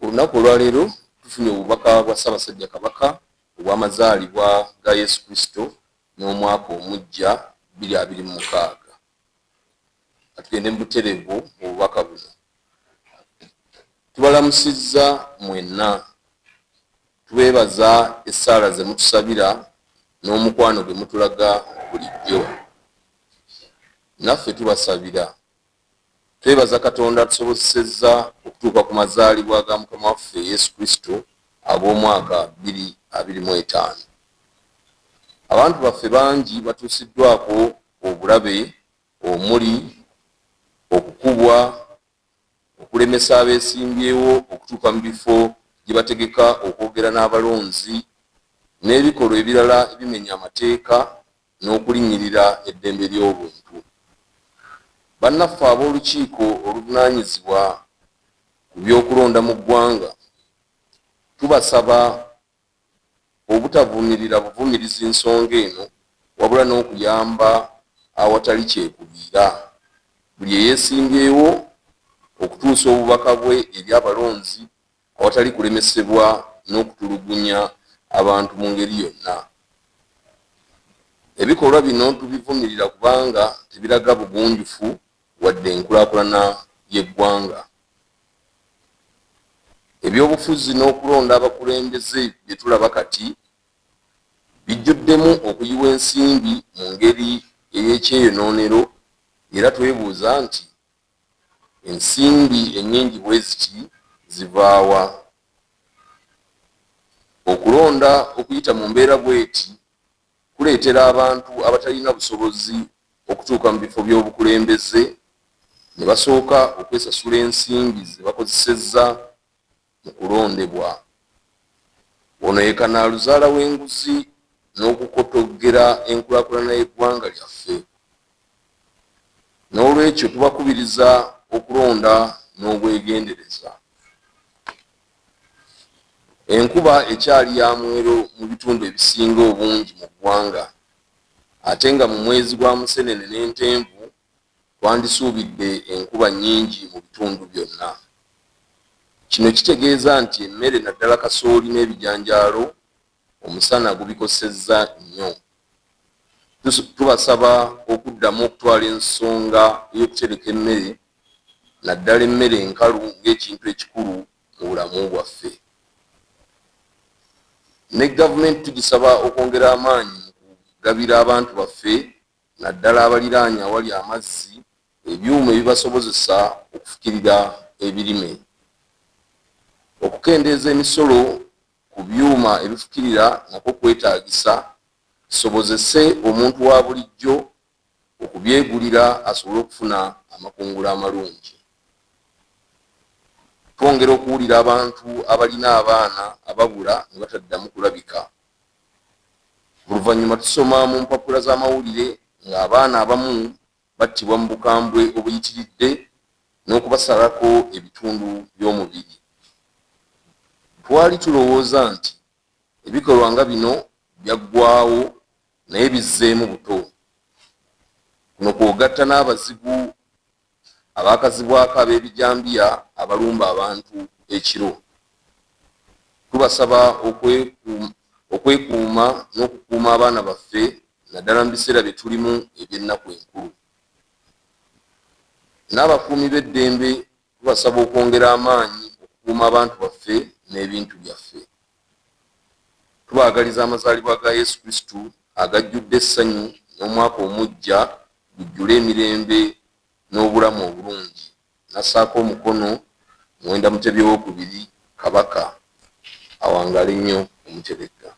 Olunaku olwaleero tufunye obubaka bwa Ssaabasajja Kabaka obw'amazaalibwa ga Yesu Kristo n'omwaka omujja 2026. Atugende mu butereevu mu bubaka buno. Tubalamusizza mwenna, tubeebaza essaala ze mutusabira n'omukwano gwe mutulaga bulijjo. Naffe tubasabira. Twebaza Katonda atusobozesezza okutuuka ku mazaalibwa ga Mukama waffe Yesu Kristo ag'omwaka 2025. Abantu baffe bangi batuusiddwako obulabe omuli okukubwa, okulemesa abeesimbyewo okutuuka mu bifo gye bategeka okwogera n'abalonzi, n'ebikolwa ebirala ebimenya amateeka n'okulinnyirira eddembe ly'obuntu. Bannaffe ab'olukiiko oluvunaanyizibwa ku by'okulonda mu ggwanga, tubasaba obutavumirira buvumirizi nsonga eno, wabula n'okuyamba awatali kyekubiira buli eyeesimbyewo okutuusa obubaka bwe eri abalonzi awatali kulemesebwa n'okutulugunya abantu mu ngeri yonna. Ebikolwa bino tubivumirira kubanga tebiraga bugunjufu wadde enkulaakulana y'eggwanga. Ebyobufuzi n'okulonda abakulembeze bye tulaba kati bijjuddemu okuyiwa ensimbi mu ngeri ey'ekyeyonoonero, era twebuuza nti ensimbi ennyingi bwe ziti zivaawa? Okulonda okuyita mu mbeera bw'eti kuleetera abantu abatalina busobozi okutuuka mu bifo by'obukulembeze ne basooka okwesasula ensimbi ze bakozesezza mu kulondebwa. Ono ye kanaaluzaala w'enguzi n'okukotoggera enkulaakulana y'eggwanga lyaffe. N'olwekyo tubakubiriza okulonda n'obwegendereza. Enkuba ekyali ya mwero mu bitundu ebisinga obungi mu ggwanga, ate nga mu mwezi gwa Musenene n'Entenvu twandisuubidde enkuba nnyingi mu bitundu byonna. Kino kitegeeza nti emmere naddala kasooli n'ebijanjaalo omusana gubikosezza nnyo. Tubasaba okuddamu okutwala ensonga y'okutereka emmere, naddala emmere enkalu ng'ekintu ekikulu mu bulamu bwaffe. Ne gavumenti tugisaba okwongera amaanyi mu kugabira abantu baffe, naddala abaliraanye awali amazzi, ebyuma ebibasobozesa okufukirira ebirime. Okukendeeza emisolo ku byuma ebifukirira nakwo kwetaagisa, kisobozese omuntu wa bulijjo okubyegulira asobole okufuna amakungula amalungi. Twongera okuwulira abantu abalina abaana ababula ne bataddamu kulabika. Oluvannyuma tusoma mu mpapula z'amawulire ng'abaana abamu battibwa mu bukambwe obuyitiridde n'okubasalako ebitundu by'omubiri. Twali tulowooza nti ebikolwa nga bino byaggwaawo naye bizzeemu buto. Kuno kwogatta n'abazigu abaakazibwako ab'ebijambiya abalumba abantu ekiro. Tubasaba okwekuuma n'okukuuma abaana baffe naddala mu biseera bye tulimu eby'ennaku enkulu. N'abakuumi b'eddembe tubasaba okwongera amaanyi okukuuma abantu baffe n'ebintu byaffe. Tubaagaliza amazaalibwa ga Yesu Kristo agajjudde essanyu n'omwaka omujja gujjule emirembe n'obulamu obulungi. Nassaako omukono Mwenda Mutebi II Kabaka awangale nnyo Omuteregga.